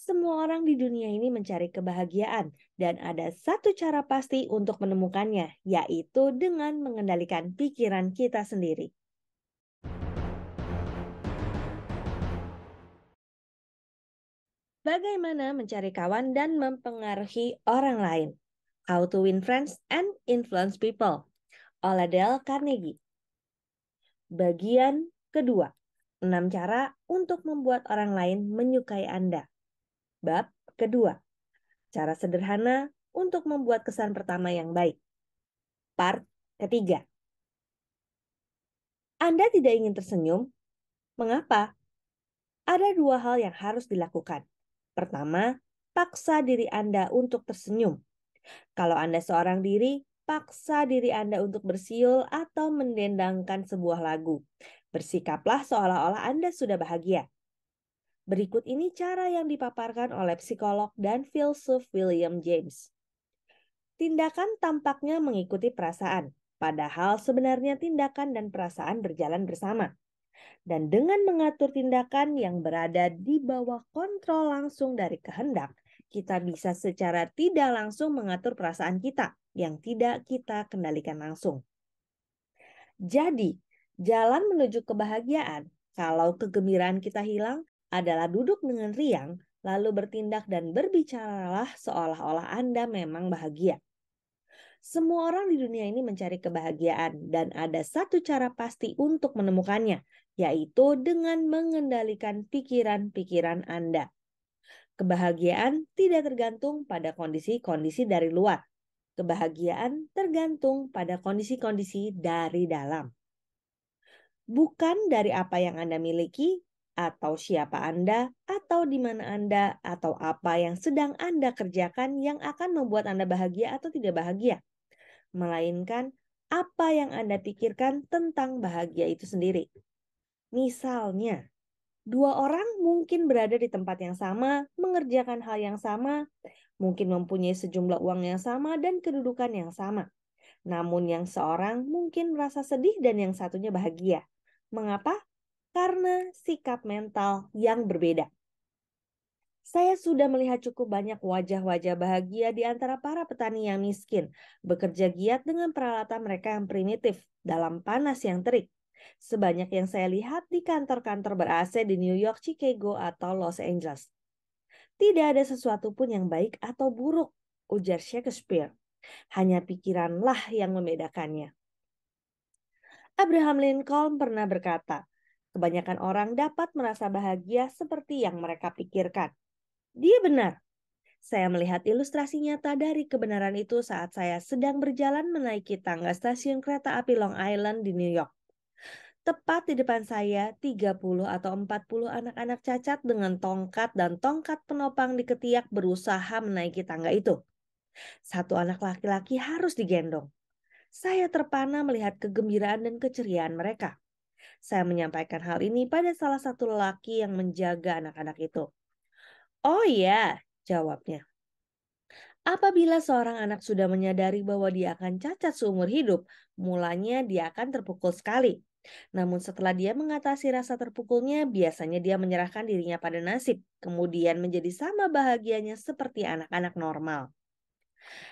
Semua orang di dunia ini mencari kebahagiaan, dan ada satu cara pasti untuk menemukannya, yaitu dengan mengendalikan pikiran kita sendiri. Bagaimana mencari kawan dan mempengaruhi orang lain? How to win friends and influence people, oleh Dale Carnegie. Bagian kedua, 6 cara untuk membuat orang lain menyukai Anda. Bab kedua, cara sederhana untuk membuat kesan pertama yang baik. Part ketiga. Anda tidak ingin tersenyum? Mengapa? Ada dua hal yang harus dilakukan. Pertama, paksa diri Anda untuk tersenyum. Kalau Anda seorang diri, paksa diri Anda untuk bersiul atau mendendangkan sebuah lagu. Bersikaplah seolah-olah Anda sudah bahagia. Berikut ini cara yang dipaparkan oleh psikolog dan filsuf William James. Tindakan tampaknya mengikuti perasaan, padahal sebenarnya tindakan dan perasaan berjalan bersama. Dan dengan mengatur tindakan yang berada di bawah kontrol langsung dari kehendak, kita bisa secara tidak langsung mengatur perasaan kita yang tidak kita kendalikan langsung. Jadi, jalan menuju kebahagiaan, kalau kegembiraan kita hilang, adalah duduk dengan riang, lalu bertindak dan berbicaralah seolah-olah Anda memang bahagia. Semua orang di dunia ini mencari kebahagiaan, dan ada satu cara pasti untuk menemukannya, yaitu dengan mengendalikan pikiran-pikiran Anda. Kebahagiaan tidak tergantung pada kondisi-kondisi dari luar. Kebahagiaan tergantung pada kondisi-kondisi dari dalam. Bukan dari apa yang Anda miliki, atau siapa Anda, atau di mana Anda, atau apa yang sedang Anda kerjakan yang akan membuat Anda bahagia atau tidak bahagia, melainkan apa yang Anda pikirkan tentang bahagia itu sendiri. Misalnya, dua orang mungkin berada di tempat yang sama, mengerjakan hal yang sama, mungkin mempunyai sejumlah uang yang sama dan kedudukan yang sama. Namun yang seorang mungkin merasa sedih dan yang satunya bahagia. Mengapa? Karena sikap mental yang berbeda. Saya sudah melihat cukup banyak wajah-wajah bahagia di antara para petani yang miskin, bekerja giat dengan peralatan mereka yang primitif dalam panas yang terik. Sebanyak yang saya lihat di kantor-kantor ber-AC di New York, Chicago, atau Los Angeles. Tidak ada sesuatu pun yang baik atau buruk, ujar Shakespeare. Hanya pikiranlah yang membedakannya. Abraham Lincoln pernah berkata, kebanyakan orang dapat merasa bahagia seperti yang mereka pikirkan. Dia benar. Saya melihat ilustrasi nyata dari kebenaran itu saat saya sedang berjalan menaiki tangga stasiun kereta api Long Island di New York. Tepat di depan saya, 30 atau 40 anak-anak cacat dengan tongkat dan tongkat penopang di ketiak berusaha menaiki tangga itu. Satu anak laki-laki harus digendong. Saya terpana melihat kegembiraan dan keceriaan mereka. Saya menyampaikan hal ini pada salah satu lelaki yang menjaga anak-anak itu. Oh iya, jawabnya. Apabila seorang anak sudah menyadari bahwa dia akan cacat seumur hidup, mulanya dia akan terpukul sekali. Namun setelah dia mengatasi rasa terpukulnya, biasanya dia menyerahkan dirinya pada nasib, kemudian menjadi sama bahagianya seperti anak-anak normal.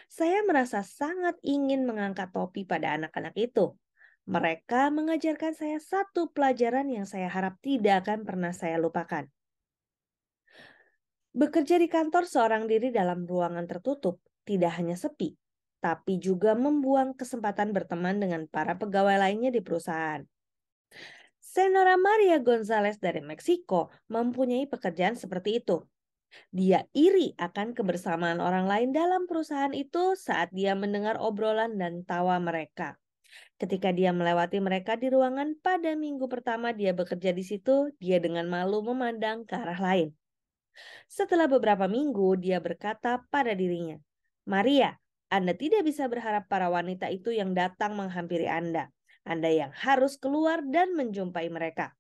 Saya merasa sangat ingin mengangkat topi pada anak-anak itu. Mereka mengajarkan saya satu pelajaran yang saya harap tidak akan pernah saya lupakan. Bekerja di kantor seorang diri dalam ruangan tertutup tidak hanya sepi, tapi juga membuang kesempatan berteman dengan para pegawai lainnya di perusahaan. Senora Maria Gonzalez dari Meksiko mempunyai pekerjaan seperti itu. Dia iri akan kebersamaan orang lain dalam perusahaan itu saat dia mendengar obrolan dan tawa mereka. Ketika dia melewati mereka di ruangan pada minggu pertama dia bekerja di situ, dia dengan malu memandang ke arah lain. Setelah beberapa minggu, dia berkata pada dirinya, Maria, Anda tidak bisa berharap para wanita itu yang datang menghampiri Anda. Anda yang harus keluar dan menjumpai mereka.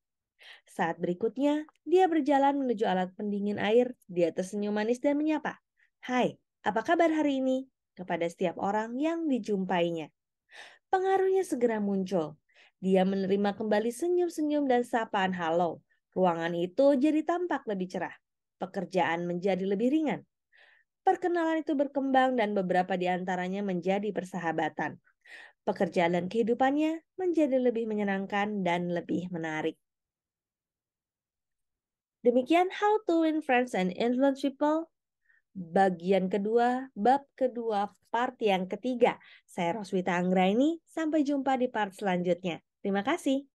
Saat berikutnya, dia berjalan menuju alat pendingin air. Dia tersenyum manis dan menyapa, Hai, apa kabar hari ini? Kepada setiap orang yang dijumpainya. Pengaruhnya segera muncul. Dia menerima kembali senyum-senyum dan sapaan halo. Ruangan itu jadi tampak lebih cerah. pekerjaan menjadi lebih ringan. Perkenalan itu berkembang dan beberapa di antaranya menjadi persahabatan. Pekerjaan dan kehidupannya menjadi lebih menyenangkan dan lebih menarik. Demikian How to Win Friends and Influence People. Bagian kedua, bab kedua, part yang ketiga. Saya Roswita Anggraini, sampai jumpa di part selanjutnya. Terima kasih.